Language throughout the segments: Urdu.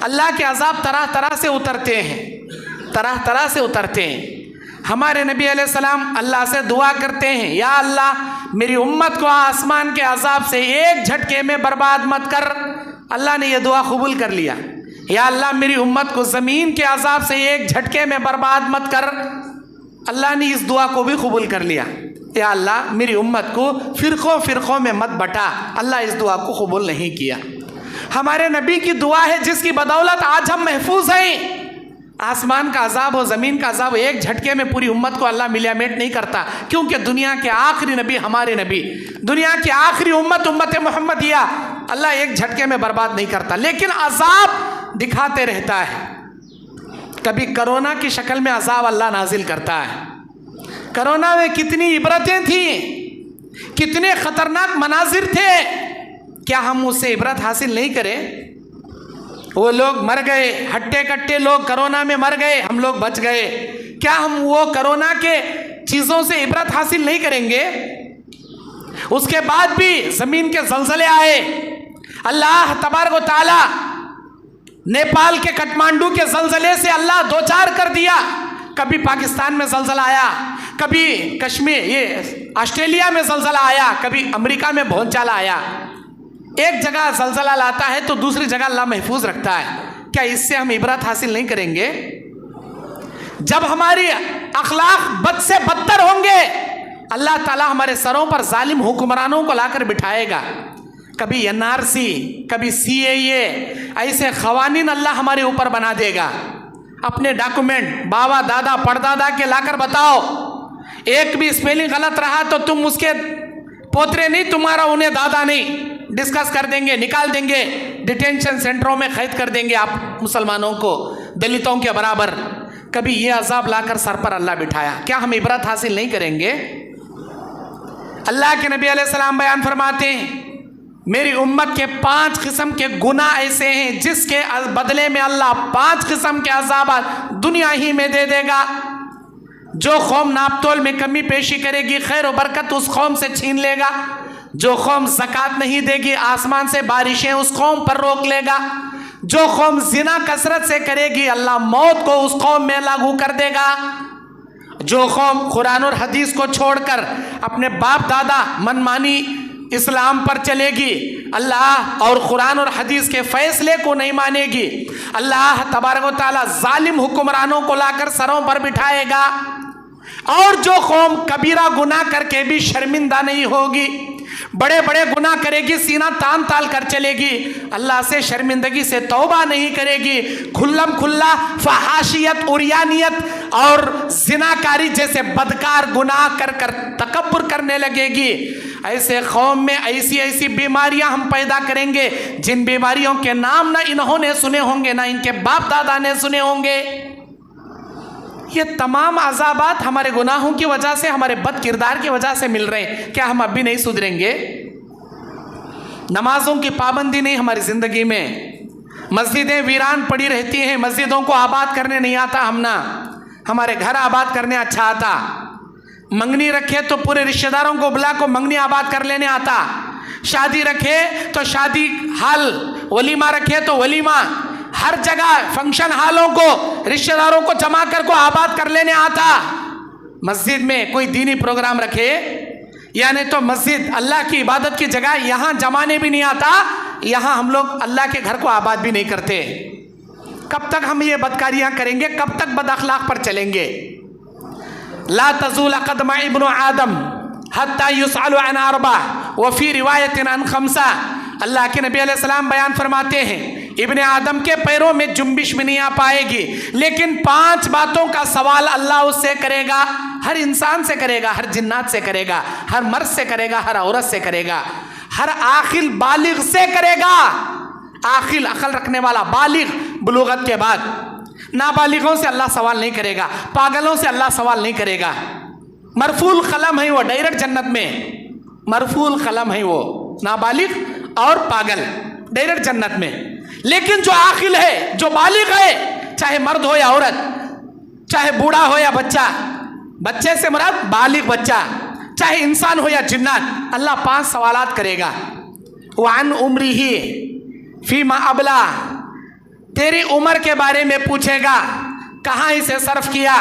اللہ کے عذاب طرح طرح سے اترتے ہیں، طرح طرح سے اترتے ہیں۔ ہمارے نبی علیہ السلام اللہ سے دعا کرتے ہیں، یا اللہ میری امت کو آسمان کے عذاب سے ایک جھٹکے میں برباد مت کر۔ اللہ نے یہ دعا قبول کر لیا۔ یا اللہ میری امت کو زمین کے عذاب سے ایک جھٹکے میں برباد مت کر۔ اللہ نے اس دعا کو بھی قبول کر لیا۔ یا اللہ میری امت کو فرقوں فرقوں میں مت بٹا۔ اللہ اس دعا کو قبول نہیں کیا۔ ہمارے نبی کی دعا ہے جس کی بدولت آج ہم محفوظ ہیں۔ آسمان کا عذاب و زمین کا عذاب ایک جھٹکے میں پوری امت کو اللہ ملیا میٹ نہیں کرتا، کیونکہ دنیا کے آخری نبی ہمارے نبی، دنیا کی آخری امت محمدیہ اللہ ایک جھٹکے میں برباد نہیں کرتا، لیکن عذاب دکھاتے رہتا ہے۔ کبھی کرونا کی شکل میں عذاب اللہ نازل کرتا ہے۔ کرونا میں کتنی عبرتیں تھیں، کتنے خطرناک مناظر تھے، کیا ہم اس سے عبرت حاصل نہیں کریں؟ وہ لوگ مر گئے، ہٹے کٹے لوگ کرونا میں مر گئے، ہم لوگ بچ گئے، کیا ہم وہ کرونا کے چیزوں سے عبرت حاصل نہیں کریں گے؟ اس کے بعد بھی زمین کے زلزلے آئے، اللہ تبارک و تعالی نیپال کے کٹمانڈو کے زلزلے سے اللہ دو چار کر دیا۔ کبھی پاکستان میں زلزلہ آیا، کبھی کشمیر یہ آسٹریلیا میں زلزلہ آیا، کبھی امریکہ میں بھونچال آیا۔ ایک جگہ زلزلہ لاتا ہے تو دوسری جگہ اللہ محفوظ رکھتا ہے، کیا اس سے ہم عبرت حاصل نہیں کریں گے؟ جب ہماری اخلاق بد سے بدتر ہوں گے، اللہ تعالیٰ ہمارے سروں پر ظالم حکمرانوں کو لا کر بٹھائے گا۔ کبھی NRC، کبھی CAA، ایسے قوانین اللہ ہمارے اوپر بنا دے گا۔ اپنے ڈاکومنٹ بابا دادا پردادا کے لا کر بتاؤ، ایک بھی اسپیلنگ غلط رہا تو تم اس کے پوترے نہیں، تمہارا انہیں دادا نہیں، ڈسکس کر دیں گے، نکال دیں گے، ڈیٹینشن سینٹروں میں قید کر دیں گے آپ مسلمانوں کو دلتوں کے برابر۔ کبھی یہ عذاب لا کر سر پر اللہ بٹھایا، کیا ہم عبرت حاصل نہیں کریں گے؟ اللہ کے نبی علیہ السلام بیان فرماتے ہیں، میری امت کے 5 قسم کے گناہ ایسے ہیں جس کے بدلے میں اللہ 5 قسم کے عذابات دنیا ہی میں دے دے گا۔ جو قوم ناپ تول میں کمی پیشی کرے گی، خیر و برکت اس قوم سے چھین لے گا۔ جو قوم زکوٰۃ نہیں دے گی، آسمان سے بارشیں اس قوم پر روک لے گا۔ جو قوم زنا کثرت سے کرے گی، اللہ موت کو اس قوم میں لاگو کر دے گا۔ جو قوم قرآن اور حدیث کو چھوڑ کر اپنے باپ دادا منمانی اسلام پر چلے گی، اللہ اور قرآن اور حدیث کے فیصلے کو نہیں مانے گی، اللہ تبارک و تعالیٰ ظالم حکمرانوں کو لا کر سروں پر بٹھائے گا۔ اور جو قوم کبیرہ گناہ کر کے بھی شرمندہ نہیں ہوگی، بڑے بڑے گناہ کرے گی، سینہ تان تال کر چلے گی، اللہ سے شرمندگی سے توبہ نہیں کرے گی، کھلم کھلا فحاشیت، عریانیت اور زناکاری جیسے بدکار گناہ کر کر تکبر کرنے لگے گی، ایسے قوم میں ایسی ایسی بیماریاں ہم پیدا کریں گے جن بیماریوں کے نام نہ انہوں نے سنے ہوں گے، نہ ان کے باپ دادا نے سنے ہوں گے۔ یہ تمام عذابات ہمارے گناہوں کی وجہ سے، ہمارے بد کردار کی وجہ سے مل رہے ہیں، کیا ہم اب بھی نہیں سدھریں گے؟ نمازوں کی پابندی نہیں ہماری زندگی میں، مسجدیں ویران پڑی رہتی ہیں، مسجدوں کو آباد کرنے نہیں آتا ہمارے گھر آباد کرنے اچھا آتا، منگنی رکھے تو پورے رشتہ داروں کو بلا کو منگنی آباد کر لینے آتا، شادی رکھے تو شادی حال، ولیمہ رکھے تو ولیمہ، ہر جگہ فنکشن ہالوں کو رشتہ داروں کو جمع کر کو آباد کر لینے آتا۔ مسجد میں کوئی دینی پروگرام رکھے، یعنی تو مسجد اللہ کی عبادت کی جگہ، یہاں جمانے بھی نہیں آتا، یہاں ہم لوگ اللہ کے گھر کو آباد بھی نہیں کرتے۔ کب تک ہم یہ بدکاریاں کریں گے؟ کب تک بد اخلاق پر چلیں گے؟ لا تزول قدم ابن آدم حتی یسأل عن 4 وفی روایت عن 5۔ اللہ کے نبی علیہ السلام بیان فرماتے ہیں، ابن آدم کے پیروں میں جنبش بھی نہیں آ پائے گی، لیکن 5 باتوں کا سوال اللہ اس سے کرے گا، ہر انسان سے کرے گا، ہر جنات سے کرے گا، ہر مرد سے کرے گا، ہر عورت سے کرے گا، ہر عاقل بالغ سے کرے گا۔ عاقل عقل رکھنے والا بالغ بلوغت کے بعد، نابالغوں سے اللہ سوال نہیں کرے گا، پاگلوں سے اللہ سوال نہیں کرے گا۔ مرفوع القلم ہے وہ، ڈائریکٹ جنت میں مرفوع القلم ہے وہ، نابالغ اور پاگل ڈائریکٹ جنت میں۔ لیکن جو عاقل ہے، جو بالغ ہے، چاہے مرد ہو یا عورت، چاہے بوڑھا ہو یا بچہ، بچے سے مراد بالغ بچہ، چاہے انسان ہو یا جنات، اللہ 5 سوالات کرے گا۔ وعن عمرہ فیما ابلا، تیری عمر کے بارے میں پوچھے گا کہاں اسے صرف کیا.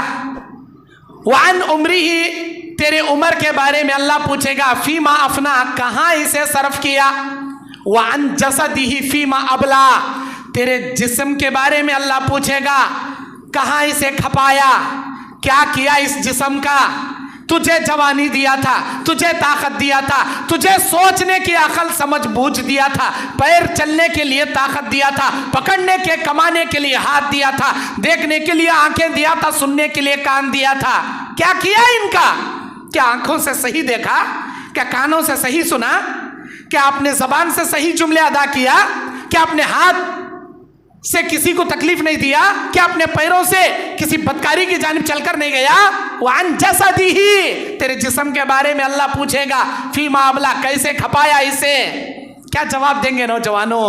وعن عمری تیرے عمر کے بارے میں اللہ پوچھے گا فیما افنا کہاں اسے صرف کیا. وعن جسدہ فیما ابلا تیرے جسم کے بارے میں اللہ پوچھے گا کہاں اسے کھپایا, کیا کیا اس جسم کا. تجھے جوانی دیا تھا, تجھے طاقت دیا تھا, تجھے سوچنے کی عقل سمجھ بوجھ دیا تھا, پیر چلنے کے لیے طاقت دیا تھا, پکڑنے کے کمانے کے لیے ہاتھ دیا تھا, دیکھنے کے لیے آنکھیں دیا تھا, سننے کے لیے کان دیا تھا. کیا کیا ان کا؟ کیا آنکھوں سے صحیح دیکھا؟ کیا کانوں سے صحیح سنا؟ کیا اپنے زبان سے صحیح جملے ادا کیا؟ کیا اپنے ہاتھ سے کسی کو تکلیف نہیں دیا؟ کیا اپنے پیروں سے کسی بدکاری کی جانب چل کر نہیں گیا؟ وعن جسدہ تیرے جسم کے بارے میں اللہ پوچھے گا فیما ابلا کیسے کھپایا اسے. کیا جواب دیں گے نوجوانوں؟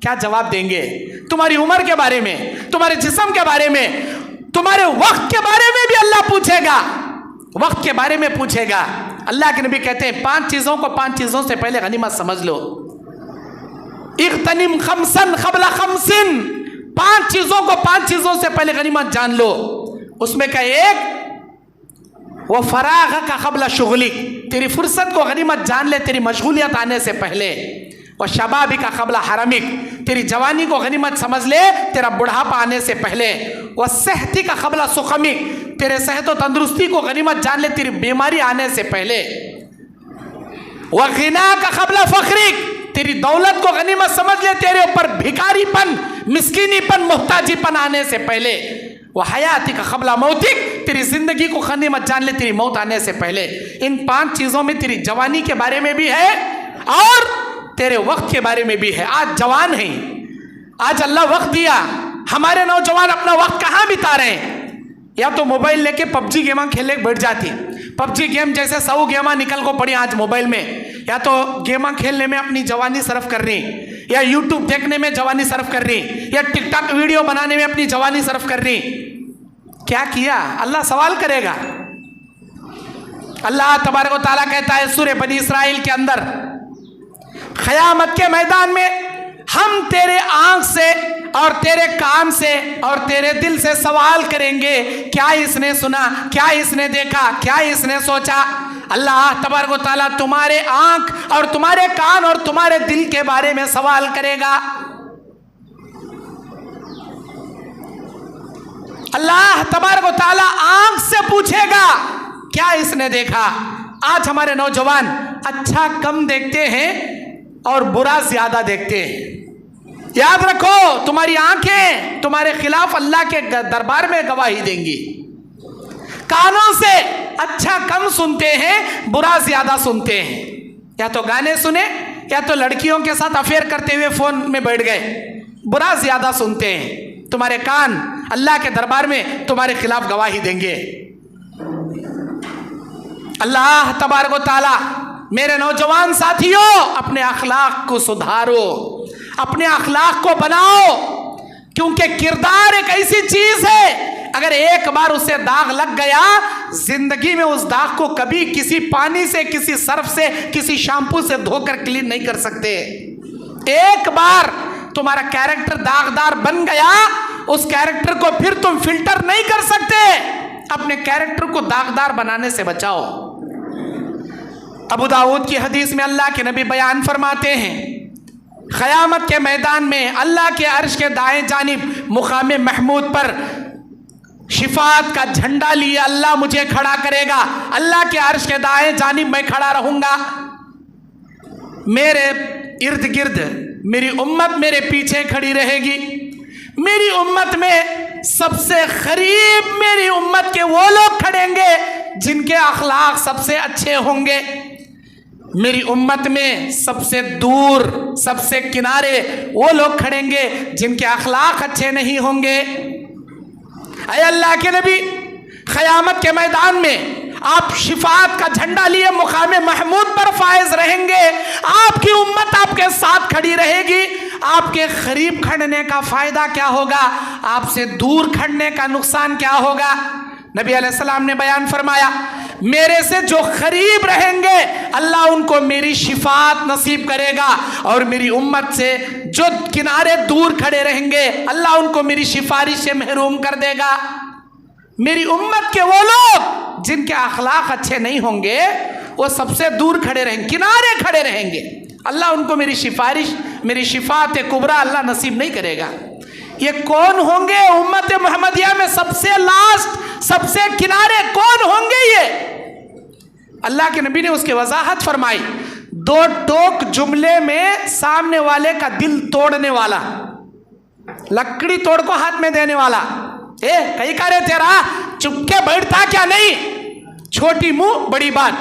کیا جواب دیں گے؟ تمہاری عمر کے بارے میں, تمہارے جسم کے بارے میں, تمہارے وقت کے بارے میں بھی اللہ پوچھے گا. وقت کے بارے میں پوچھے گا. اللہ کے نبی کہتے ہیں 5 چیزوں کو 5 چیزوں سے پہلے غنیمت سمجھ لو. اغتنم خمسن قبل خمسن 5 چیزوں کو 5 چیزوں سے پہلے غنیمت جان لو. اس میں کا ایک وہ فراغ کا قبل شغلک تیری فرصت کو غنیمت جان لے تیری مشغولیت آنے سے پہلے. وہ شبابی کا قبل حرمک تیری جوانی کو غنیمت سمجھ لے تیرا بڑھاپا آنے سے پہلے. وہ صحتی کا قبل سقمک تیرے صحت و تندرستی کو غنیمت جان لے تیری بیماری آنے سے پہلے. وہ غنا کا قبل فقرک تیری دولت کو غنیمت سمجھ لے تیرے اوپر بھکاری پن, مسکینی پن, محتاجی پن آنے سے پہلے. وہ حیاتی کا قبل موتک تیری زندگی کو غنیمت جان لے تیری موت آنے سے پہلے. ان 5 چیزوں میں تیری جوانی کے بارے میں بھی ہے اور تیرے وقت کے بارے میں بھی ہے. آج جوان ہیں, آج اللہ وقت دیا, ہمارے نوجوان اپنا وقت کہاں بتا رہے ہیں؟ یا تو موبائل لے کے پب جی گیماں کھیلے بیٹھ جاتی. پب جی گیم جیسے 100 گیماں نکل کو پڑی آج موبائل میں. یا تو گیماں کھیلنے میں اپنی جوانی صرف کر رہی, یا یوٹیوب دیکھنے میں جوانی صرف کر رہی, یا ٹک ٹاک ویڈیو بنانے میں اپنی جوانی صرف کر رہی. کیا کیا؟ اللہ سوال کرے گا. اللہ تبارک و تعالیٰ کہتا ہے سورہ بنی اسرائیل کے اندر قیامت کے میدان میں ہم تیرے آنکھ سے اور تیرے کان سے اور تیرے دل سے سوال کریں گے کیا اس نے سنا, کیا اس نے دیکھا, کیا اس نے سوچا. اللہ تبارک و تعالیٰ تمہارے آنکھ اور تمہارے کان اور تمہارے دل کے بارے میں سوال کرے گا. اللہ تبارک و تعالیٰ آنکھ سے پوچھے گا کیا اس نے دیکھا. آج ہمارے نوجوان اچھا کم دیکھتے ہیں اور برا زیادہ دیکھتے ہیں. یاد رکھو تمہاری آنکھیں تمہارے خلاف اللہ کے دربار میں گواہی دیں گی. کانوں سے اچھا کم سنتے ہیں, برا زیادہ سنتے ہیں. یا تو گانے سنے یا تو لڑکیوں کے ساتھ افیئر کرتے ہوئے فون میں بیٹھ گئے, برا زیادہ سنتے ہیں. تمہارے کان اللہ کے دربار میں تمہارے خلاف گواہی دیں گے. اللہ تبارک و تعالی میرے نوجوان ساتھیوں اپنے اخلاق کو سدھارو, اپنے اخلاق کو بناؤ, کیونکہ کردار ایک ایسی چیز ہے اگر ایک بار اسے داغ لگ گیا زندگی میں اس داغ کو کبھی کسی پانی سے, کسی صرف سے, کسی شیمپو سے دھو کر کلین نہیں کر سکتے. ایک بار تمہارا کیریکٹر داغدار بن گیا اس کیریکٹر کو پھر تم فلٹر نہیں کر سکتے. اپنے کیریکٹر کو داغدار بنانے سے بچاؤ. ابو داؤد کی حدیث میں اللہ کے نبی بیان فرماتے ہیں قیامت کے میدان میں اللہ کے عرش کے دائیں جانب مقام محمود پر شفاعت کا جھنڈا لیے اللہ مجھے کھڑا کرے گا. اللہ کے عرش کے دائیں جانب میں کھڑا رہوں گا. میرے ارد گرد میری امت میرے پیچھے کھڑی رہے گی. میری امت میں سب سے قریب میری امت کے وہ لوگ کھڑیں گے جن کے اخلاق سب سے اچھے ہوں گے. میری امت میں سب سے دور, سب سے کنارے وہ لوگ کھڑیں گے جن کے اخلاق اچھے نہیں ہوں گے. اے اللہ کے نبی قیامت کے میدان میں آپ شفاعت کا جھنڈا لیے مقام محمود پر فائز رہیں گے. آپ کی امت آپ کے ساتھ کھڑی رہے گی. آپ کے قریب کھڑنے کا فائدہ کیا ہوگا, آپ سے دور کھڑنے کا نقصان کیا ہوگا. نبی علیہ السلام نے بیان فرمایا میرے سے جو قریب رہیں گے اللہ ان کو میری شفاعت نصیب کرے گا، اور میری امت سے جو کنارے دور کھڑے رہیں گے اللہ ان کو میری سفارش سے محروم کر دے گا۔ میری امت کے وہ لوگ جن کے اخلاق اچھے نہیں ہوں گے وہ سب سے دور کھڑے رہیں گے، کنارے کھڑے رہیں گے، اللہ ان کو میری سفارش، میری شفاعت کبریٰ اللہ نصیب نہیں کرے گا۔ یہ کون ہوں گے؟ امت محمدیہ میں سب سے لاسٹ، سب سے کنارے کون ہوں گے؟ یہ اللہ کے نبی نے اس کی وضاحت فرمائی، 2 ٹوک جملے میں سامنے والے کا دل توڑنے والا، لکڑی توڑ کو ہاتھ میں دینے والا، کئی کارے تیرا چپ کے بیٹھتا کیا نہیں، چھوٹی منہ بڑی بات،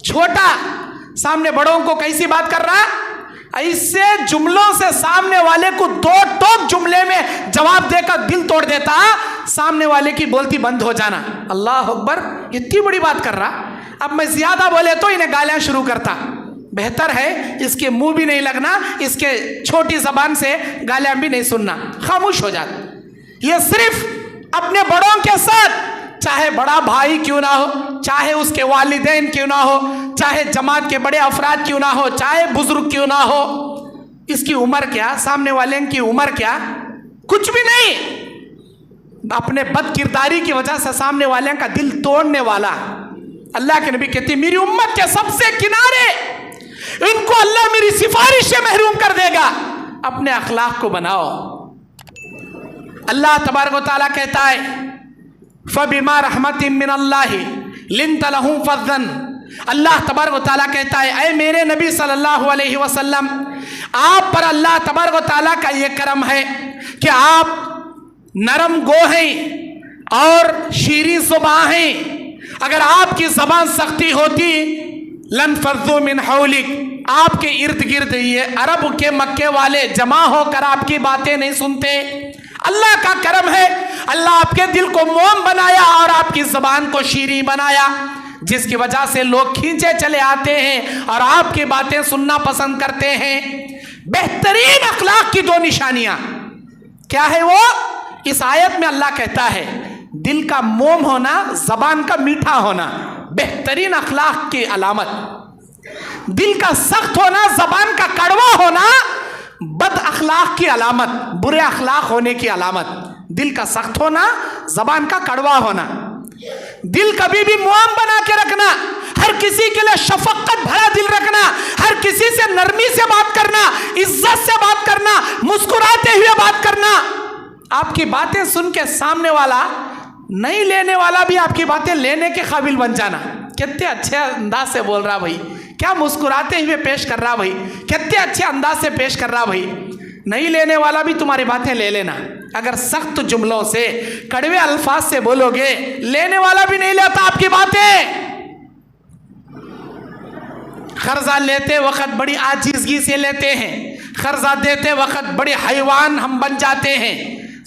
چھوٹا سامنے بڑوں کو کیسی بات کر رہا، ایسے جملوں سے سامنے والے کو 2 ٹوک جملے میں جواب دے کر دل توڑ دیتا، سامنے والے کی بولتی بند ہو جانا۔ اللہ اکبر، اتنی بڑی بات کر رہا، اب میں زیادہ بولے تو انہیں گالیاں شروع کرتا، بہتر ہے اس کے منہ بھی نہیں لگنا، اس کے چھوٹی زبان سے گالیاں بھی نہیں سننا، خاموش ہو جاتا۔ یہ صرف اپنے بڑوں کے ساتھ، چاہے بڑا بھائی کیوں نہ ہو، چاہے اس کے والدین کیوں نہ ہو، چاہے جماعت کے بڑے افراد کیوں نہ ہو، چاہے بزرگ کیوں نہ ہو، اس کی عمر کیا، سامنے والے کی عمر کیا، کچھ بھی نہیں، اپنے بد کرداری کی وجہ سے سامنے والے کا دل توڑنے والا۔ اللہ کے نبی کہتے ہیں میری امت کے سب سے کنارے، ان کو اللہ میری سفارش سے محروم کر دے گا۔ اپنے اخلاق کو بناؤ۔ اللہ تبارک و تعالیٰ کہتا ہے فَبِمَا رَحْمَةٍ مِّنَ اللَّهِ لِنْتَ لَهُمْ فَضًّا، اللہ تبارک و تعالیٰ کہتا ہے اے میرے نبی صلی اللہ علیہ وسلم، آپ پر اللہ تبارک و تعالیٰ کا یہ کرم ہے کہ آپ نرم گو ہیں اور شیریں زباں ہیں۔ اگر آپ کی زبان سختی ہوتی لَنْفَضُّوا مِنْ حَوْلِكَ، آپ کے ارد گرد یہ عرب کے مکے والے جمع ہو کر آپ کی باتیں نہیں سنتے۔ اللہ کا کرم ہے، اللہ آپ کے دل کو موم بنایا اور آپ کی زبان کو شیریں بنایا، جس کی وجہ سے لوگ کھینچے چلے آتے ہیں اور آپ کی باتیں سننا پسند کرتے ہیں۔ بہترین اخلاق کی 2 نشانیاں کیا ہے وہ؟ اس آیت میں اللہ کہتا ہے دل کا موم ہونا، زبان کا میٹھا ہونا بہترین اخلاق کی علامت، دل کا سخت ہونا، زبان کا کڑوا ہونا بد اخلاق کی علامت، برے اخلاق ہونے کی علامت۔ دل کا سخت ہونا، زبان کا کڑوا ہونا، دل کبھی بھی معام بنا کے رکھنا، ہر کسی کے لیے شفقت بھرا دل رکھنا، ہر کسی سے نرمی سے بات کرنا، عزت سے بات کرنا، مسکراتے ہوئے بات کرنا۔ آپ کی باتیں سن کے سامنے والا نہیں لینے والا بھی آپ کی باتیں لینے کے قابل بن جانا، کتنے اچھے انداز سے بول رہا بھائی، کیا مسکراتے ہوئے پیش کر رہا بھائی، کتنے اچھے انداز سے پیش کر رہا بھائی۔ نہیں لینے والا بھی تمہاری باتیں لے لینا، اگر سخت جملوں سے، کڑوے الفاظ سے بولو گے، لینے والا بھی نہیں لیتا آپ کی باتیں۔ قرضہ لیتے وقت بڑی عاجزگی سے لیتے ہیں، قرضہ دیتے وقت بڑے حیوان ہم بن جاتے ہیں،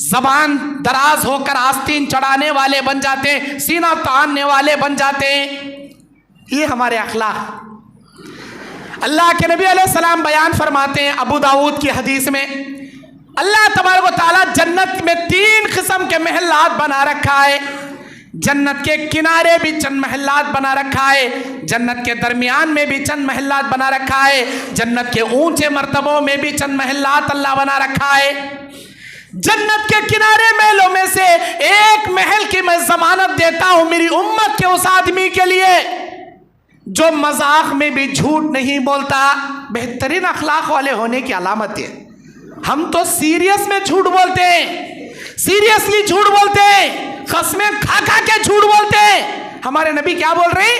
زبان دراز ہو کر آستین چڑھانے والے بن جاتے ہیں، سینہ تاننے والے بن جاتے ہیں۔ یہ ہمارے اخلاق۔ اللہ کے نبی علیہ السلام بیان فرماتے ہیں ابو داؤد کی حدیث میں، اللہ تبارک و تعالیٰ جنت میں 3 قسم کے محلات بنا رکھا ہے۔ جنت کے کنارے بھی چند محلات بنا رکھا ہے، جنت کے درمیان میں بھی چند محلات بنا رکھا ہے، جنت کے اونچے مرتبوں میں بھی چند محلات اللہ بنا رکھا ہے۔ جنت کے کنارے محلوں میں سے ایک محل کی میں ضمانت دیتا ہوں میری امت کے اس آدمی کے لیے جو مذاق میں بھی جھوٹ نہیں بولتا۔ بہترین اخلاق والے ہونے کی علامت ہے۔ ہم تو سیریس میں جھوٹ بولتے ہیں، سیریسلی جھوٹ بولتے ہیں، قسمیں کھا کھا کے جھوٹ بولتے ہیں۔ ہمارے نبی کیا بول رہے ہیں؟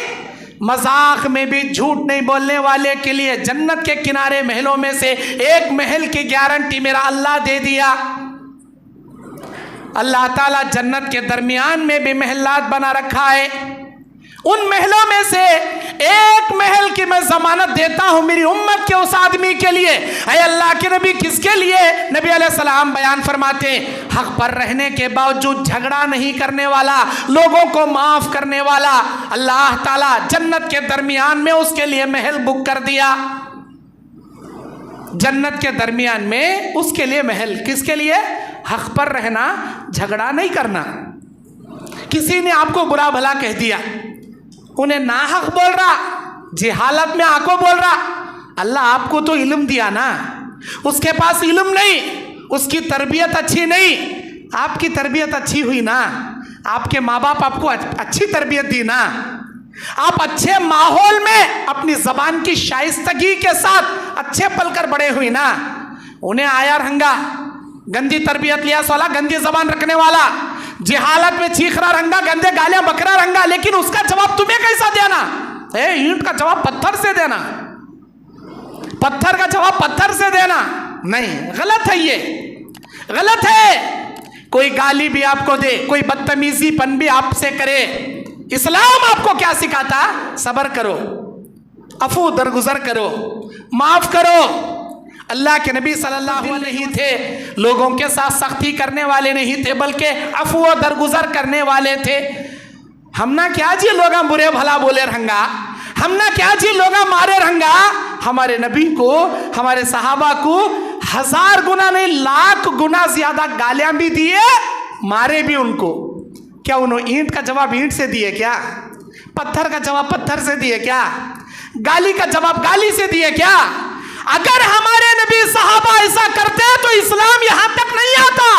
مذاق میں بھی جھوٹ نہیں بولنے والے کے لیے جنت کے کنارے محلوں میں سے ایک محل کی گارنٹی میرا اللہ دے دیا۔ اللہ تعالیٰ جنت کے درمیان میں بھی محلات بنا رکھا ہے، ان محلوں میں سے ایک محل کی میں ضمانت دیتا ہوں میری امت کے اس آدمی کے لیے۔ اے اللہ کے نبی کس کے لیے؟ نبی علیہ السلام بیان فرماتے ہیں حق پر رہنے کے باوجود جھگڑا نہیں کرنے والا، لوگوں کو معاف کرنے والا، اللہ تعالیٰ جنت کے درمیان میں اس کے لیے محل بک کر دیا۔ جنت کے درمیان میں اس کے لیے محل، کس کے لیے؟ حق پر رہنا، جھگڑا نہیں کرنا۔ کسی نے آپ کو برا بھلا کہہ دیا، انہیں ناحق بول رہا, جہالت میں آنکھوں بول رہا. اللہ آپ کو تو علم دیا نا, اس کے پاس علم نہیں, اس کی تربیت اچھی نہیں. آپ کی تربیت اچھی ہوئی نا, آپ کے ماں باپ آپ کو اچھی تربیت دی نا, آپ اچھے ماحول میں اپنی زبان کی شائستگی کے ساتھ اچھے پل کر بڑے ہوئی نا. انہیں آیا رنگا, گندی تربیت لیا سولا, گندی زبان رکھنے والا, جہالت میں چیخ رہا رنگا, گندے گالیاں بکرا رنگا, لیکن اس کا جواب تمہیں کیسا دینا؟ اینٹ کا جواب پتھر سے دینا, پتھر کا جواب پتھر سے دینا نہیں. غلط ہے, یہ غلط ہے. کوئی گالی بھی آپ کو دے, کوئی بدتمیزی پن بھی آپ سے کرے, اسلام آپ کو کیا سکھاتا؟ صبر کرو, عفو درگزر کرو, معاف کرو. اللہ کے نبی صلی اللہ علیہ وسلم نہیں تھے لوگوں کے ساتھ سختی کرنے والے نہیں تھے, بلکہ عفو و درگزر کرنے والے تھے. ہم نہ کیا جی لوگاں برے بھلا بولے رہنگا, ہم نہ کیا جی لوگاں مارے رہنگا. ہمارے نبی کو, ہمارے صحابہ کو 1000 گنا نہیں لاکھ گنا زیادہ گالیاں بھی دیے, مارے بھی ان کو. کیا انہوں اینٹ کا جواب اینٹ سے دیے کیا؟ پتھر کا جواب پتھر سے دیے کیا؟ گالی کا جواب گالی سے دیے کیا؟ اگر ہمارے نبی صحابہ ایسا کرتے تو اسلام یہاں تک نہیں آتا.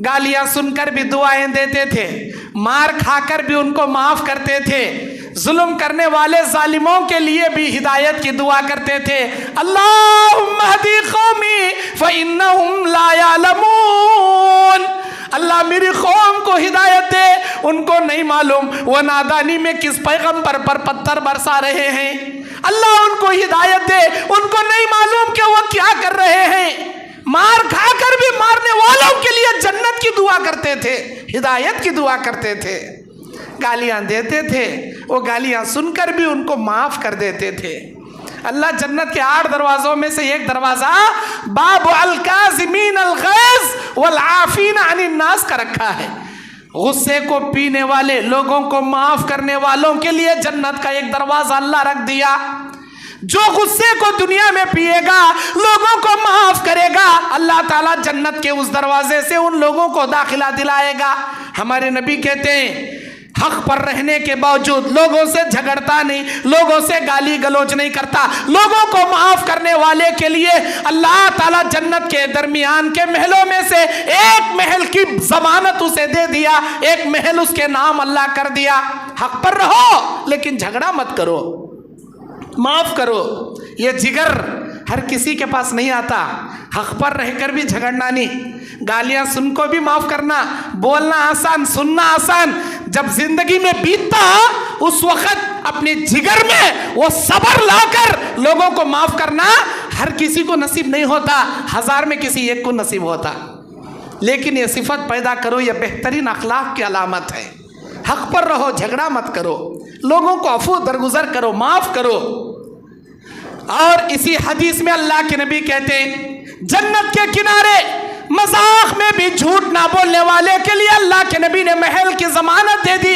گالیاں سن کر بھی دعائیں دیتے تھے, مار کھا کر بھی ان کو معاف کرتے تھے, ظلم کرنے والے ظالموں کے لیے بھی ہدایت کی دعا کرتے تھے. اللہم اہدی قومی فإنہم لا یعلمون. اللہ میری قوم کو ہدایت دے, ان کو نہیں معلوم وہ نادانی میں کس پیغمبر پر پتھر برسا رہے ہیں. اللہ ان کو ہدایت دے, ان کو نہیں معلوم کہ وہ کیا کر رہے ہیں. مار کھا کر بھی مارنے والوں کے لیے جنت کی دعا کرتے تھے, ہدایت کی دعا کرتے تھے. گالیاں دیتے تھے, وہ گالیاں سن کر بھی ان کو معاف کر دیتے تھے. اللہ جنت کے 8 دروازوں میں سے ایک دروازہ باب الکاظمین الغیظ والعافین عن الناس کا رکھا ہے. غصے کو پینے والے, لوگوں کو معاف کرنے والوں کے لیے جنت کا ایک دروازہ اللہ رکھ دیا. جو غصے کو دنیا میں پیے گا, لوگوں کو معاف کرے گا, اللہ تعالیٰ جنت کے اس دروازے سے ان لوگوں کو داخلہ دلائے گا. ہمارے نبی کہتے ہیں حق پر رہنے کے باوجود لوگوں سے جھگڑتا نہیں, لوگوں سے گالی گلوچ نہیں کرتا, لوگوں کو معاف کرنے والے کے لیے اللہ تعالیٰ جنت کے درمیان کے محلوں میں سے ایک محل کی ضمانت اسے دے دیا, ایک محل اس کے نام اللہ کر دیا. حق پر رہو لیکن جھگڑا مت کرو, معاف کرو. یہ جگر ہر کسی کے پاس نہیں آتا. حق پر رہ کر بھی جھگڑنا نہیں, گالیاں سن کو بھی معاف کرنا, بولنا آسان, سننا آسان. جب زندگی میں بیتتا اس وقت اپنے جگر میں وہ صبر لا کر لوگوں کو معاف کرنا ہر کسی کو نصیب نہیں ہوتا, 1000 میں کسی ایک کو نصیب ہوتا. لیکن یہ صفت پیدا کرو, یہ بہترین اخلاق کی علامت ہے. حق پر رہو, جھگڑا مت کرو, لوگوں کو عفو درگزر کرو, معاف کرو. اور اسی حدیث میں اللہ کے نبی کہتے ہیں جنت کے کنارے مذاق میں بھی جھوٹ نہ بولنے والے کے لیے اللہ کے نبی نے محل کی ضمانت دے دی.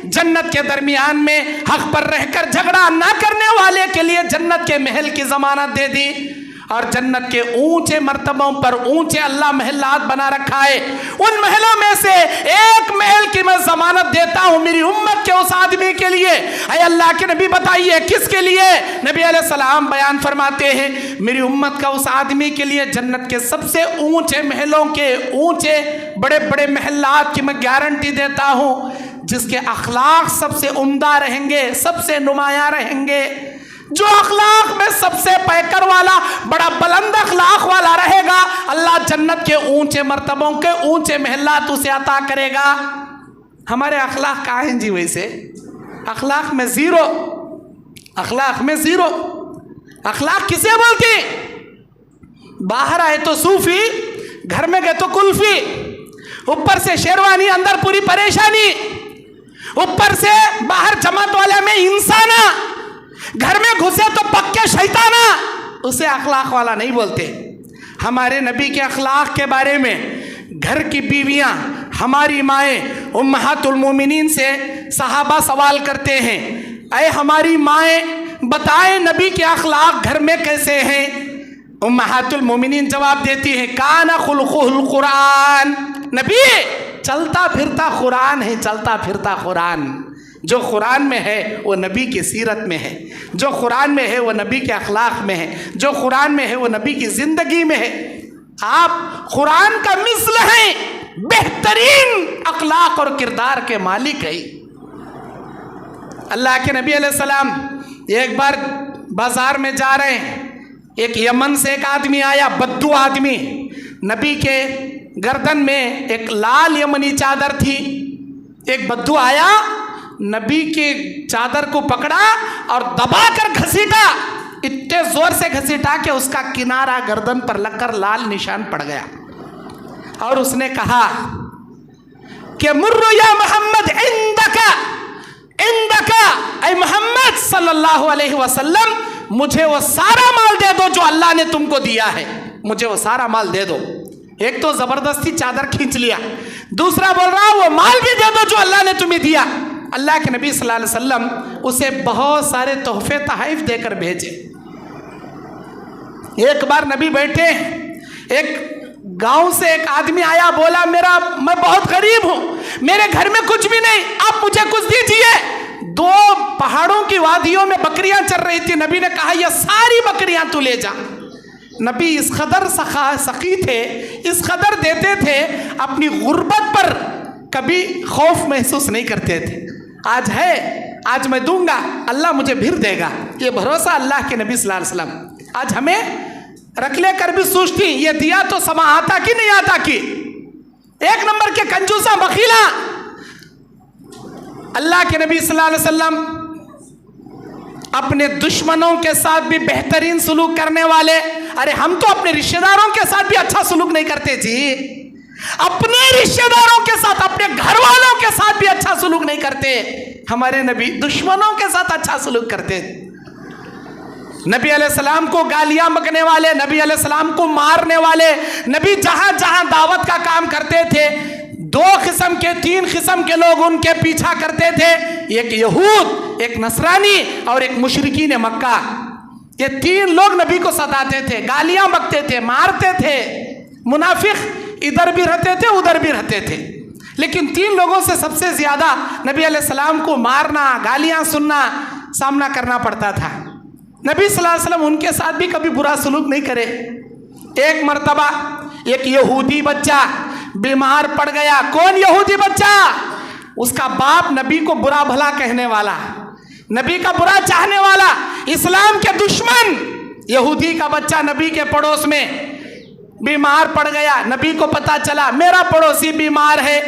جنت کے درمیان میں حق پر رہ کر جھگڑا نہ کرنے والے کے لیے جنت کے محل کی ضمانت دے دی. اور جنت کے اونچے مرتبوں پر اونچے اللہ محلات بنا رکھا ہے. ان محلوں میں سے ایک محل کی میں ضمانت دیتا ہوں میری امت کے اس آدمی کے لیے. اے اللہ کے نبی بتائیے کس کے لیے؟ نبی علیہ السلام بیان فرماتے ہیں میری امت کا اس آدمی کے لیے جنت کے سب سے اونچے محلوں کے اونچے بڑے بڑے محلات کی میں گارنٹی دیتا ہوں, جس کے اخلاق سب سے عمدہ رہیں گے, سب سے نمایاں رہیں گے. جو اخلاق میں سب سے پیکر والا, بڑا بلند اخلاق والا رہے گا, اللہ جنت کے اونچے مرتبوں کے اونچے محلات اسے عطا کرے گا. ہمارے اخلاق کہاں ہیں جی؟ ویسے اخلاق میں زیرو, اخلاق میں زیرو. اخلاق کسے بولتی؟ باہر آئے تو صوفی, گھر میں گئے تو کلفی, اوپر سے شیروانی, اندر پوری پریشانی, اوپر سے باہر جماعت والا میں انسانا, گھر میں گھسے تو پکے شیطانہ. اسے اخلاق والا نہیں بولتے. ہمارے نبی کے اخلاق کے بارے میں گھر کی بیویاں, ہماری مائیں امہات المومنین سے صحابہ سوال کرتے ہیں اے ہماری مائیں بتائیں نبی کے اخلاق گھر میں کیسے ہیں؟ امہات المومنین جواب دیتی ہیں کان خلقہ القرآن. نبی چلتا پھرتا قرآن ہے, چلتا پھرتا قرآن. جو قرآن میں ہے وہ نبی کی سیرت میں ہے، جو قرآن میں ہے وہ نبی کے اخلاق میں ہے، جو قرآن میں ہے وہ نبی کی زندگی میں ہے۔ آپ قرآن کا مثل ہیں، بہترین اخلاق اور کردار کے مالک ہیں۔ اللہ کے نبی علیہ السلام ایک بار بازار میں جا رہے ہیں، ایک یمن سے ایک آدمی آیا، بدو آدمی، نبی کے گردن میں ایک لال یمنی چادر تھی، ایک بدو آیا، نبی کے چادر کو پکڑا اور دبا کر گھسیٹا، اتنے زور سے گھسیٹا کہ اس کا کنارہ گردن پر لگ کر لال نشان پڑ گیا، اور اس نے کہا کہ مر یا محمد عندکا عندکا، اے محمد صلی اللہ علیہ وسلم مجھے وہ سارا مال دے دو جو اللہ نے تم کو دیا ہے، مجھے وہ سارا مال دے دو۔ ایک تو زبردستی چادر کھینچ لیا، دوسرا بول رہا وہ مال بھی دے دو جو اللہ نے تمہیں دیا۔ اللہ کے نبی صلی اللہ علیہ وسلم اسے بہت سارے تحفے تحائف دے کر بھیجے۔ ایک بار نبی بیٹھے، ایک گاؤں سے ایک آدمی آیا، بولا میں بہت غریب ہوں، میرے گھر میں کچھ بھی نہیں، آپ مجھے کچھ دیجئے۔ دو پہاڑوں کی وادیوں میں بکریاں چر رہی تھی، نبی نے کہا یہ ساری بکریاں تو لے جا۔ نبی اس قدر سخی تھے، اس قدر دیتے تھے، اپنی غربت پر کبھی خوف محسوس نہیں کرتے تھے۔ آج ہے، آج میں دوں گا، اللہ مجھے پھر دے گا، یہ بھروسہ اللہ کے نبی صلی اللہ علیہ وسلم۔ آج ہمیں رکھ لے کر بھی سوچتی یہ دیا تو سما آتا کی نہیں آتا کی، ایک نمبر کے کنجوسا بخیلا۔ اللہ کے نبی صلی اللہ علیہ وسلم اپنے دشمنوں کے ساتھ بھی بہترین سلوک کرنے والے۔ ارے ہم تو اپنے رشتہ داروں کے ساتھ بھی اچھا سلوک نہیں کرتے جی، اپنے رشتہ داروں کے ساتھ، اپنے گھر والوں کے ساتھ بھی اچھا سلوک نہیں کرتے۔ ہمارے نبی دشمنوں کے ساتھ اچھا سلوک کرتے، نبی علیہ السلام کو گالیاں بکنے والے، نبی علیہ السلام کو مارنے والے، نبی جہاں جہاں دعوت کا کام کرتے تھے، دو قسم کے، تین قسم کے لوگ ان کے پیچھا کرتے تھے، ایک یہود، ایک نصرانی اور ایک مشرکین مکہ۔ یہ تین لوگ نبی کو ستاتے تھے، گالیاں بکتے تھے، مارتے تھے۔ منافق ادھر بھی رہتے تھے، ادھر بھی رہتے تھے، لیکن تین لوگوں سے سب سے زیادہ نبی علیہ السلام کو مارنا، گالیاں سننا، سامنا کرنا پڑتا تھا۔ نبی صلی اللہ علیہ وسلم ان کے ساتھ بھی کبھی برا سلوک نہیں کرے۔ ایک مرتبہ ایک یہودی بچہ بیمار پڑ گیا۔ کون یہودی بچہ؟ اس کا باپ نبی کو برا بھلا کہنے والا، نبی کا برا چاہنے والا، اسلام کے دشمن۔ یہودی کا بچہ نبی کے پڑوس میں بیمار پڑ گیا، نبی کو پتا چلا میرا پڑوسی بیمار ہے۔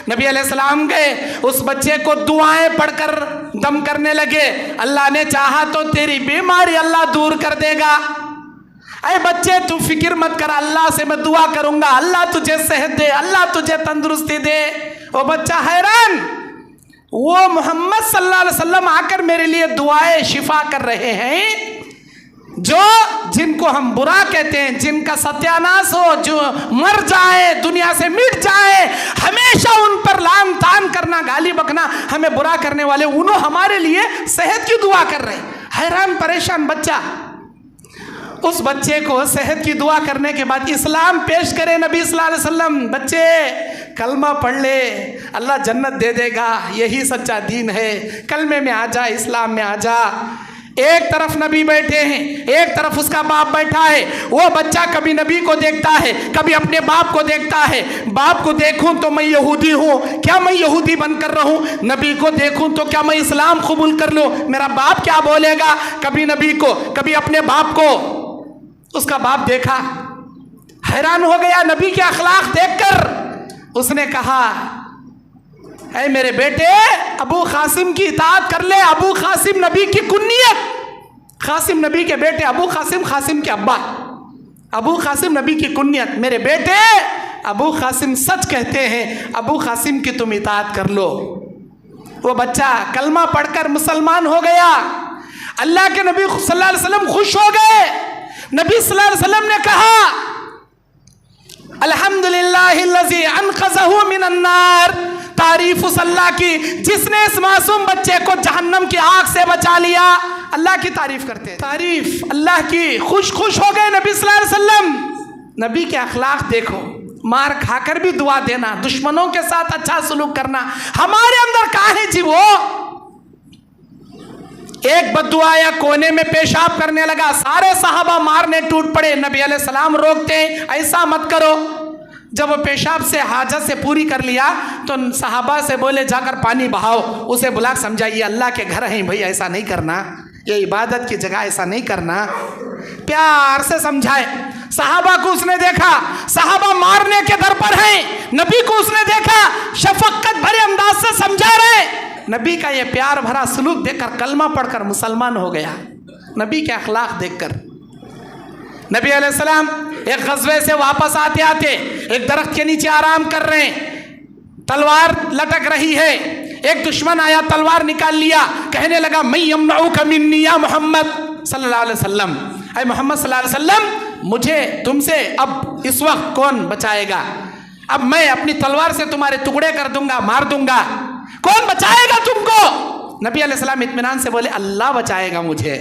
نبی علیہ السلام گئے، اس بچے کو دعائیں پڑھ کر دم کرنے لگے، اللہ نے چاہا تو تیری بیماری اللہ دور کر دے گا، اے بچے تو فکر مت کر، اللہ سے میں دعا کروں گا، اللہ تجھے صحت دے، اللہ تجھے تندرستی دے۔ وہ بچہ حیران، وہ محمد صلی اللہ علیہ وسلم آ کر میرے لیے دعائیں شفا کر رہے ہیں، جن کو ہم برا کہتے ہیں، جن کا ستیاناش ہو، جو مر جائے، دنیا سے مٹ جائے، ہمیشہ ان پر لعن طعن کرنا، گالی بکنا، ہمیں برا کرنے والے، انہوں ہمارے لیے صحت کی دعا کر رہے ہیں۔ حیران پریشان بچہ، اس بچے کو صحت کی دعا کرنے کے بعد اسلام پیش کرے نبی صلی اللہ علیہ وسلم، بچے کلمہ پڑھ لے، اللہ جنت دے دے گا، یہی سچا دین ہے، کلمے میں آ جا، اسلام میں آ جا۔ ایک طرف نبی بیٹھے ہیں، ایک طرف اس کا باپ بیٹھا ہے۔ وہ بچہ کبھی نبی کو دیکھتا ہے، کبھی اپنے باپ کو دیکھتا ہے، باپ کو دیکھوں تو میں یہودی ہوں، کیا میں یہودی بن کر رہوں؟ نبی کو دیکھوں تو کیا میں اسلام قبول کر لوں؟ میرا باپ کیا بولے گا؟ کبھی نبی کو، کبھی اپنے باپ کو۔ اس کا باپ دیکھا، حیران ہو گیا نبی کے اخلاق دیکھ کر۔ اس نے کہا اے میرے بیٹے، ابو قاسم کی اطاعت کر لے۔ ابو قاسم نبی کی کنیت، قاسم نبی کے بیٹے، ابو قاسم، قاسم کے ابا، ابو قاسم نبی کی کنیت۔ میرے بیٹے، ابو قاسم سچ کہتے ہیں، ابو قاسم کی تم اطاعت کر لو۔ وہ بچہ کلمہ پڑھ کر مسلمان ہو گیا۔ اللہ کے نبی صلی اللہ علیہ وسلم خوش ہو گئے۔ نبی صلی اللہ علیہ وسلم نے کہا الحمدللہ الذی انقذہ من النار، تعریف اس اللہ کی جس نے اس معصوم بچے کو جہنم کی آگ سے بچا لیا۔ اللہ کی تعریف کرتے ہیں، تعریف اللہ کی۔ خوش ہو گئے نبی صلی اللہ علیہ وسلم۔ نبی کے اخلاق دیکھو، مار کھا کر بھی دعا دینا، دشمنوں کے ساتھ اچھا سلوک کرنا، ہمارے اندر کہاں ہے جی وہ؟ ایک بددعا کونے میں پیشاب کرنے لگا، سارے صحابہ مارنے ٹوٹ پڑے، نبی علیہ السلام روکتے ہیں ایسا مت کرو۔ جب وہ پیشاب سے حاجت سے پوری کر لیا تو صحابہ سے بولے جا کر پانی بہاؤ، اسے بلا سمجھائیے اللہ کے گھر ہیں بھائی، ایسا نہیں کرنا، یہ عبادت کی جگہ، ایسا نہیں کرنا، پیار سے سمجھائے۔ صحابہ کو اس نے دیکھا صحابہ مارنے کے در پر ہیں، نبی کو اس نے دیکھا شفقت بھرے انداز سے سمجھا رہے، نبی کا یہ پیار بھرا سلوک دیکھ کر کلمہ پڑھ کر مسلمان ہو گیا، نبی کے اخلاق دیکھ کر۔ نبی علیہ السلام ایک غزوے سے واپس آتے آتے ایک درخت کے نیچے آرام کر رہے ہیں، تلوار لٹک رہی ہے، ایک دشمن آیا تلوار نکال لیا، کہنے لگا من یمنعک منی یا محمد صلی اللہ علیہ وسلم، اے محمد صلی اللہ علیہ وسلم مجھے تم سے اب اس وقت کون بچائے گا، اب میں اپنی تلوار سے تمہارے ٹکڑے کر دوں گا، مار دوں گا، کون بچائے گا تم کو؟ نبی علیہ السلام اطمینان سے بولے اللہ بچائے گا مجھے۔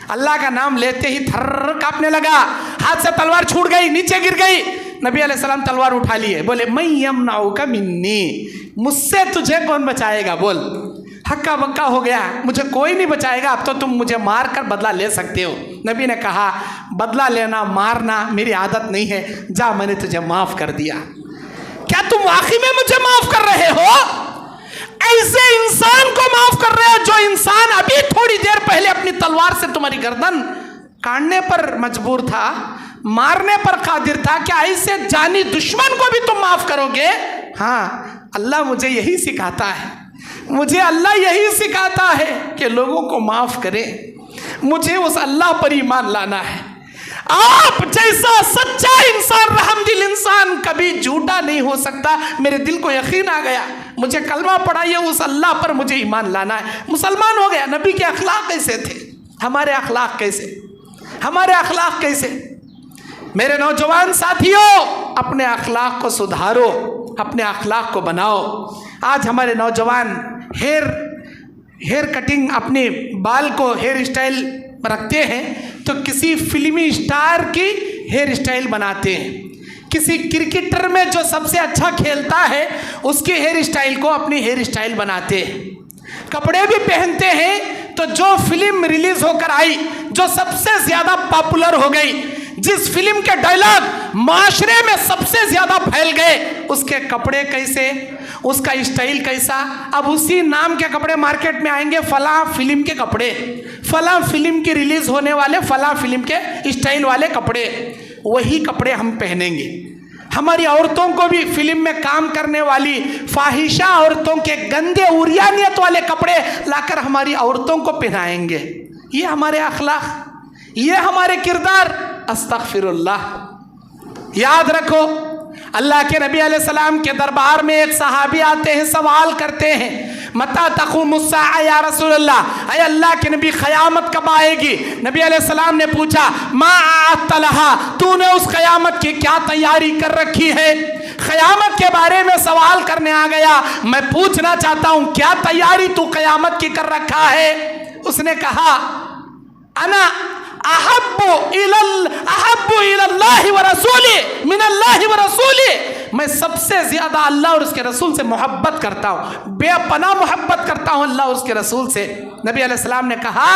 اللہ کا نام لیتے ہی تھر کانپنے لگا، ہاتھ سے تلوار چھوٹ گئی، نیچے گر گئی۔ نبی علیہ السلام تلوار اٹھا لیے، بولے من یمنعک منی، مجھ سے تجھے کون بچائے گا، بول۔ ہکا بکا ہو گیا، مجھے کوئی نہیں بچائے گا، اب تو تم مجھے مار کر بدلہ لے سکتے ہو۔ نبی نے کہا بدلہ لینا مارنا میری عادت نہیں ہے، جا میں نے تجھے معاف کر دیا۔ کیا تم واقعی میں مجھے معاف کر رہے ہو؟ ایسے انسان کو معاف کر رہے ہو جو انسان ابھی تھوڑی دیر پہلے اپنی تلوار سے تمہاری گردن کاٹنے پر مجبور تھا، مارنے پر قادر تھا، کیا ایسے جانی دشمن کو بھی تم معاف کرو گے؟ ہاں، اللہ مجھے یہی سکھاتا ہے، مجھے اللہ یہی سکھاتا ہے کہ لوگوں کو معاف کرے، مجھے اس اللہ پر ایمان لانا ہے۔ آپ جیسا سچا انسان، رحم دل انسان کبھی جھوٹا نہیں ہو سکتا، میرے دل کو یقین آ گیا، مجھے کلمہ پڑھائیے، اس اللہ پر مجھے ایمان لانا ہے، مسلمان ہو گیا۔ نبی کے اخلاق کیسے تھے؟ ہمارے اخلاق کیسے؟ ہمارے اخلاق کیسے؟ میرے نوجوان ساتھیوں، اپنے اخلاق کو سدھارو، اپنے اخلاق کو بناؤ۔ آج ہمارے نوجوان ہیئر کٹنگ، اپنے بال کو ہیئر اسٹائل رکھتے ہیں تو کسی فلمی اسٹار کی ہیئر اسٹائل بناتے ہیں، کسی کرکٹر میں جو سب سے اچھا کھیلتا ہے اس کی ہیئر اسٹائل کو اپنی ہیئر اسٹائل بناتے ہیں۔ کپڑے بھی پہنتے ہیں تو جو فلم ریلیز ہو کر آئی، جو سب سے زیادہ پاپولر ہو گئی، جس فلم کے ڈائلاگ معاشرے میں سب سے زیادہ پھیل گئے، اس کے کپڑے کیسے، اس کا اسٹائل کیسا، اب اسی نام کے کپڑے مارکیٹ میں آئیں گے، فلاں فلم کے کپڑے، فلاں فلم کی ریلیز ہونے والے فلاں فلم کے اسٹائل والے کپڑے، وہی کپڑے ہم پہنیں گے۔ ہماری عورتوں کو بھی فلم میں کام کرنے والی فاحشہ عورتوں کے گندے عریانیت والے کپڑے لا کر ہماری عورتوں کو پہنائیں گے۔ یہ ہمارے اخلاق، یہ ہمارے کردار۔ استغفر اللہ۔ یاد رکھو، اللہ کے نبی علیہ السلام کے دربار میں ایک صحابی آتے ہیں، سوال کرتے ہیں متی تقوم الساعہ یا رسول اللہ، اے اللہ کے نبی قیامت کب آئے گی؟ نبی علیہ السلام نے پوچھا ما اعدت لها، تو نے اس قیامت کی کیا تیاری کر رکھی ہے؟ قیامت کے بارے میں سوال کرنے آ گیا، میں پوچھنا چاہتا ہوں کیا تیاری تو قیامت کی کر رکھا ہے؟ اس نے کہا انا احب الى اللہ ورسولہ من اللہ ورسولہ، میں سب سے زیادہ اللہ اور اس کے رسول سے محبت کرتا ہوں، بے پناہ محبت کرتا ہوں اللہ اور اس کے رسول سے۔ نبی علیہ السلام نے کہا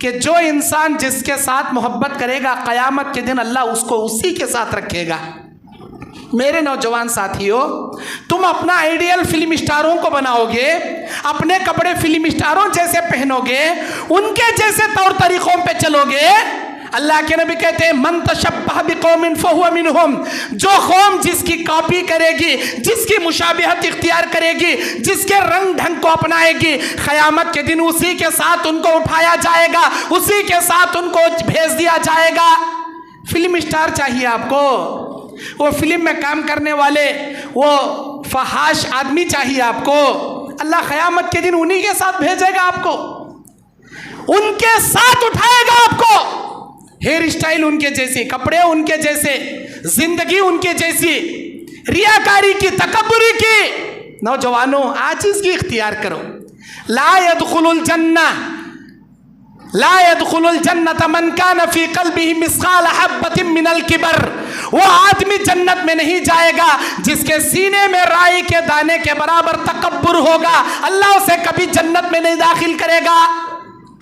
کہ جو انسان جس کے ساتھ محبت کرے گا، قیامت کے دن اللہ اس کو اسی کے ساتھ رکھے گا۔ میرے نوجوان ساتھیوں، تم اپنا آئیڈیل فلم اسٹاروں کو بناؤ گے، اپنے کپڑے فلم اسٹاروں جیسے پہنو گے، ان کے جیسے طور طریقوں پہ چلو گے۔ اللہ کے نبی کہتے ہیں من تشبہ بقوم فہو منہم، جو قوم جس کی کاپی کرے گی، جس کی مشابہت اختیار کرے گی، جس کے رنگ ڈھنگ کو اپنائے گی، قیامت کے دن اسی کے ساتھ ان کو اٹھایا جائے گا، اسی کے ساتھ ان کو بھیج دیا جائے گا۔ فلم اسٹار چاہیے آپ کو، وہ فلم میں کام کرنے والے وہ فحاش آدمی چاہیے آپ کو، اللہ قیامت کے دن انہی کے ساتھ بھیجے گا آپ کو، ان کے ساتھ اٹھائے گا آپ کو۔ ہیئر اسٹائل ان کے جیسی، کپڑے ان کے جیسے، زندگی ان کے جیسی، ریاکاری کی، تکبری کی۔ نوجوانوں، عاجزگی اختیار کرو۔ لا يدخل الجنہ من کان فی قلبہ مثقال حبۃ من الکبر، وہ آدمی جنت میں نہیں جائے گا جس کے سینے میں رائی کے دانے کے برابر تکبر ہوگا، اللہ اسے کبھی جنت میں نہیں داخل کرے گا۔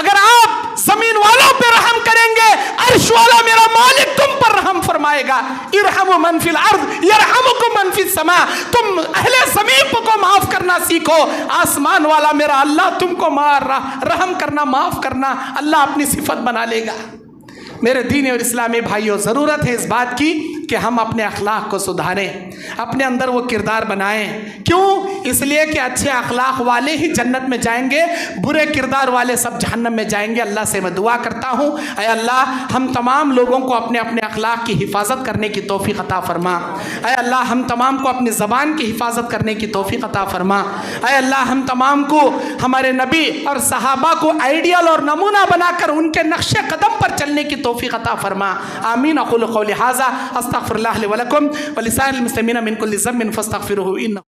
اگر آپ زمین والوں پہ رحم کریں گے عرش والا میرا مالک تم پر رحم فرمائے گا. ارحموا من فی الارض یرحمکم من فی السماء. تم اہل زمین کو معاف کرنا سیکھو, آسمان والا میرا اللہ تم کو رحم کرنا, معاف کرنا اللہ اپنی صفت بنا لے گا. میرے دینی اور اسلامی بھائیوں, ضرورت ہے اس بات کی کہ ہم اپنے اخلاق کو سدھاریں, اپنے اندر وہ کردار بنائیں. کیوں؟ اس لیے کہ اچھے اخلاق والے ہی جنت میں جائیں گے, برے کردار والے سب جہنم میں جائیں گے. اللہ سے میں دعا کرتا ہوں, اے اللہ ہم تمام لوگوں کو اپنے اپنے اخلاق کی حفاظت کرنے کی توفیق عطا فرما. اے اللہ ہم تمام کو اپنی زبان کی حفاظت کرنے کی توفیق عطا فرما. اے اللہ ہم تمام کو ہمارے نبی اور صحابہ کو آئیڈیل اور نمونہ بنا کر ان کے نقش قدم پر چلنے کی توفیق عطا فرما. آمین. اقول قولی ھذا استغفر اللہ لی ولکم ولسائر المسلمین من کل ذنب فاستغفروہ انہ